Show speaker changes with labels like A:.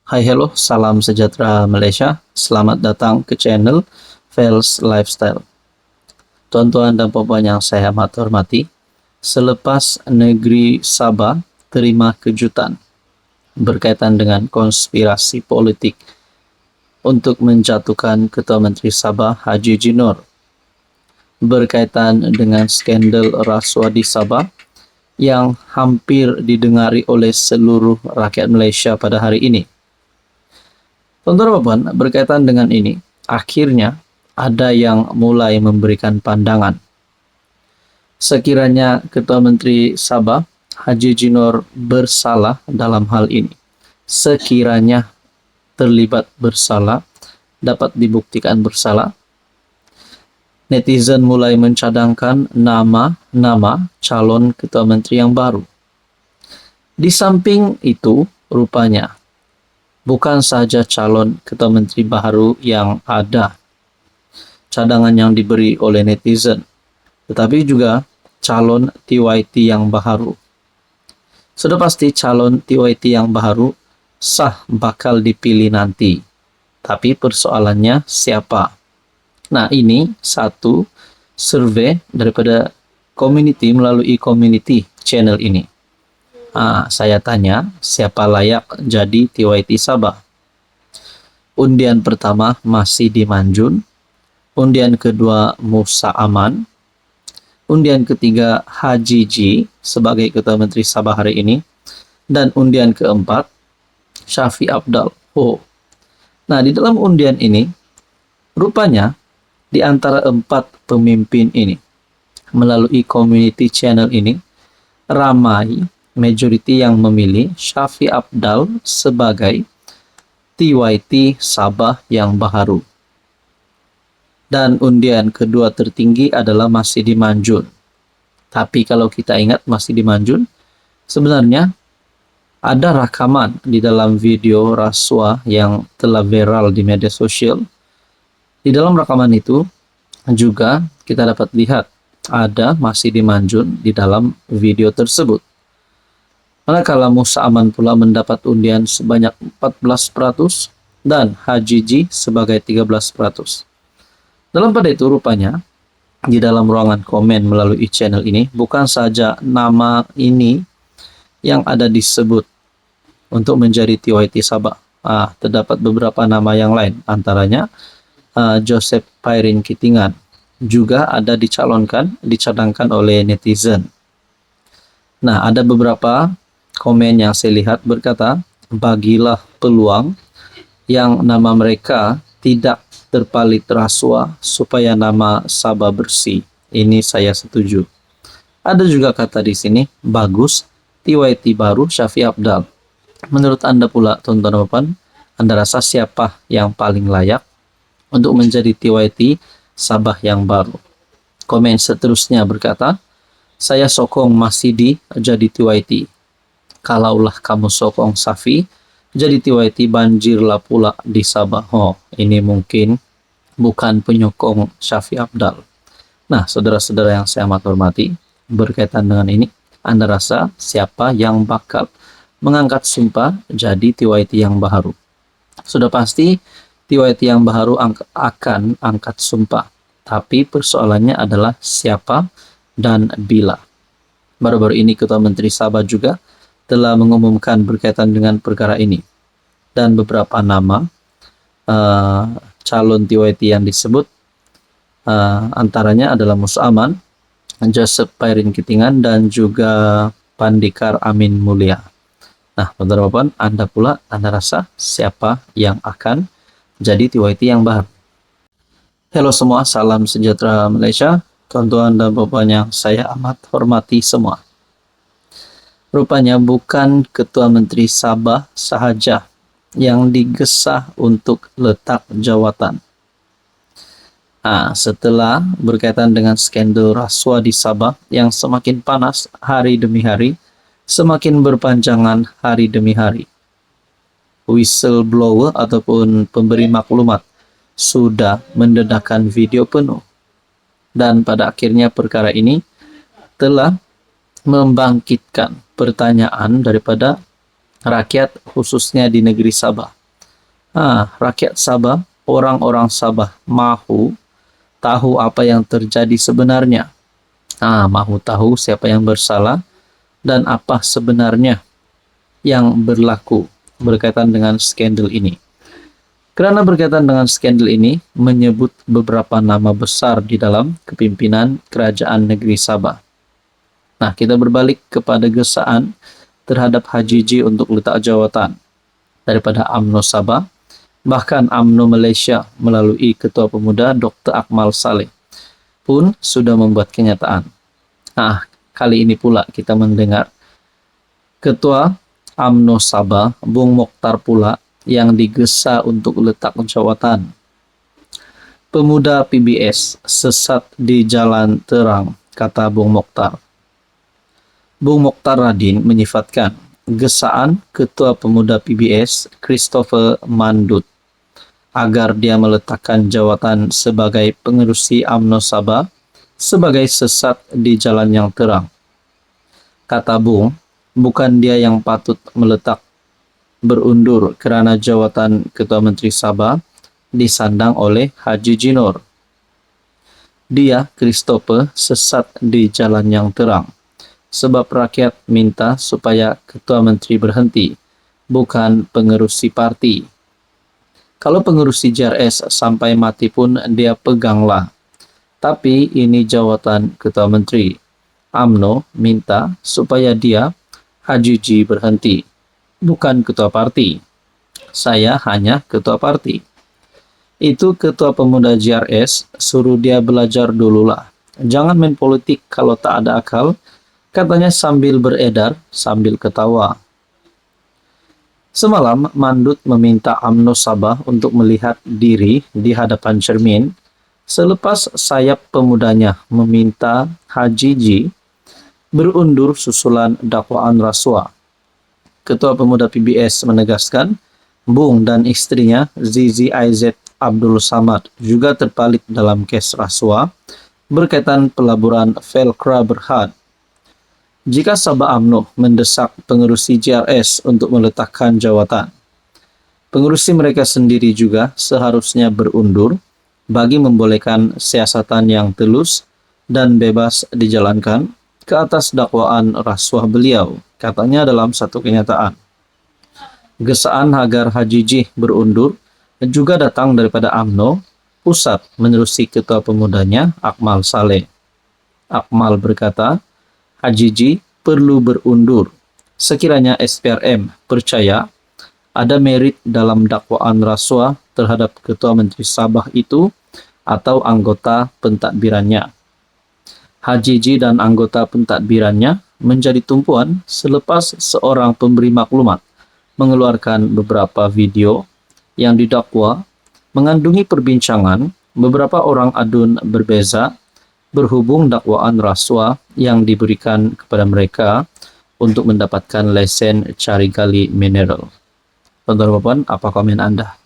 A: Hai hello, salam sejahtera Malaysia. Selamat datang ke channel Fels Lifestyle. Tuan-tuan dan puan yang saya amat hormati, selepas negeri Sabah terima kejutan berkaitan dengan konspirasi politik untuk menjatuhkan Ketua Menteri Sabah Haji Jinor berkaitan dengan skandal rasuah di Sabah yang hampir didengari oleh seluruh rakyat Malaysia pada hari ini. Tuan-tuan dan puan, berkaitan dengan ini, akhirnya ada yang mulai memberikan pandangan. Sekiranya Ketua Menteri Sabah, Haji Jinor bersalah dalam hal ini. Sekiranya terlibat bersalah, dapat dibuktikan bersalah, netizen mulai mencadangkan nama-nama calon Ketua Menteri yang baru. Di samping itu, rupanya, bukan saja calon Ketua Menteri baru yang ada cadangan yang diberi oleh netizen, tetapi juga calon TYT yang baru. Sudah pasti calon TYT yang baru sah bakal dipilih nanti. Tapi persoalannya siapa? Nah, ini satu survei daripada community melalui community channel ini. Saya tanya, siapa layak jadi TYT Sabah? Undian pertama masih di Manjun, undian kedua Musa Aman, undian ketiga Haji Ji sebagai Ketua Menteri Sabah hari ini, dan undian keempat Syafi Abdal. Nah, di dalam undian ini, rupanya di antara empat pemimpin ini, melalui community channel ini, ramai majority yang memilih Syafi Abdal sebagai TYT Sabah yang baru. Dan undian kedua tertinggi adalah masih di Manjun. Tapi kalau kita ingat masih di Manjun, sebenarnya ada rakaman di dalam video rasuah yang telah viral di media sosial. Di dalam rakaman itu juga kita dapat lihat ada masih di Manjun di dalam video tersebut. Manakala Musa Aman pula mendapat undian sebanyak 14% dan Haji Ji sebagai 13%. Dalam pada itu rupanya, di dalam ruangan komen melalui channel ini, bukan saja nama ini yang ada disebut untuk menjadi TYT Sabah. Terdapat beberapa nama yang lain, antaranya Joseph Pairin Kitingan, juga ada dicadangkan oleh netizen. Nah, ada beberapa komen yang saya lihat berkata, bagilah peluang yang nama mereka tidak terpalit rasuah supaya nama Sabah bersih. Ini saya setuju. Ada juga kata di sini, bagus, TYT baru Syafi Abdal. Menurut Anda pula, tuan-tuan dan puan, Anda rasa siapa yang paling layak untuk menjadi TYT Sabah yang baru? Komen seterusnya berkata, saya sokong Masidi jadi TYT. Kalaulah kamu sokong Safi, jadi TYT banjirlah pula di Sabah. Ini mungkin bukan penyokong Syafi Abdal. Nah, saudara-saudara yang saya amat hormati, berkaitan dengan ini, Anda rasa siapa yang bakal mengangkat sumpah jadi TYT yang baru? Sudah pasti TYT yang baru akan angkat sumpah. Tapi persoalannya adalah siapa dan bila. Baru-baru ini Ketua Menteri Sabah juga telah mengumumkan berkaitan dengan perkara ini. Dan beberapa nama calon TYT yang disebut antaranya adalah Musa Aman, Joseph Pairin Kitingan, dan juga Pandikar Amin Mulia. Nah, teman-teman, Anda rasa siapa yang akan jadi TYT yang baru? Halo semua, salam sejahtera Malaysia. Tuan-tuan dan puan yang saya amat hormati semua. Rupanya bukan Ketua Menteri Sabah sahaja yang digesah untuk letak jawatan. Setelah berkaitan dengan skandal rasuah di Sabah yang semakin panas hari demi hari, semakin berpanjangan hari demi hari. Whistleblower ataupun pemberi maklumat sudah mendedahkan video penuh. Dan pada akhirnya perkara ini telah membangkitkan pertanyaan daripada rakyat khususnya di negeri Sabah. Rakyat Sabah, orang-orang Sabah mahu tahu apa yang terjadi sebenarnya. Mahu tahu siapa yang bersalah dan apa sebenarnya yang berlaku berkaitan dengan skandal ini. Karena berkaitan dengan skandal ini, menyebut beberapa nama besar di dalam kepimpinan kerajaan negeri Sabah. Nah, kita berbalik kepada gesaan terhadap HJJ untuk letak jawatan daripada UMNO Sabah, bahkan UMNO Malaysia melalui Ketua Pemuda Dr. Akmal Saleh pun sudah membuat kenyataan. Kali ini pula kita mendengar Ketua UMNO Sabah, Bung Mokhtar pula yang digesa untuk letak jawatan. Pemuda PBS sesat di jalan terang, kata Bung Mokhtar. Bung Mokhtar Radin menyifatkan gesaan Ketua Pemuda PBS Christopher Mandut agar dia meletakkan jawatan sebagai pengerusi UMNO Sabah sebagai sesat di jalan yang terang. Kata Bung, bukan dia yang patut berundur kerana jawatan Ketua Menteri Sabah disandang oleh Haji Jinor. Dia, Christopher, sesat di jalan yang terang. Sebab rakyat minta supaya Ketua Menteri berhenti, bukan pengerusi parti. Kalau pengerusi JRS sampai mati pun dia peganglah. Tapi ini jawatan Ketua Menteri. UMNO minta supaya dia, Haji Ji, berhenti, bukan ketua parti. Saya hanya ketua parti. Itu Ketua Pemuda JRS, suruh dia belajar dululah. Jangan main politik kalau tak ada akal, katanya sambil beredar, sambil ketawa. Semalam, Mandut meminta UMNO Sabah untuk melihat diri di hadapan cermin selepas sayap pemudanya meminta Haji Ji berundur susulan dakwaan rasuah. Ketua Pemuda PBS menegaskan, Bung dan istrinya Zizi Aizet Abdul Samad juga terpalit dalam kes rasuah berkaitan pelaburan Velcra Berhad. Jika Sabah UMNO mendesak pengerusi JRS untuk meletakkan jawatan, pengerusi mereka sendiri juga seharusnya berundur bagi membolehkan siasatan yang telus dan bebas dijalankan ke atas dakwaan rasuah beliau, katanya dalam satu kenyataan. Gesaan agar Haji Ji berundur juga datang daripada UMNO Pusat menerusi Ketua Pemudanya Akmal Saleh. Akmal berkata, Haji Ji perlu berundur sekiranya SPRM percaya ada merit dalam dakwaan rasuah terhadap Ketua Menteri Sabah itu atau anggota pentadbirannya. Haji Ji dan anggota pentadbirannya menjadi tumpuan selepas seorang pemberi maklumat mengeluarkan beberapa video yang didakwa mengandungi perbincangan beberapa orang adun berbeza berhubung dakwaan rasuah yang diberikan kepada mereka untuk mendapatkan lesen cari gali mineral. Tuan-tuan dan puan, apa komen Anda?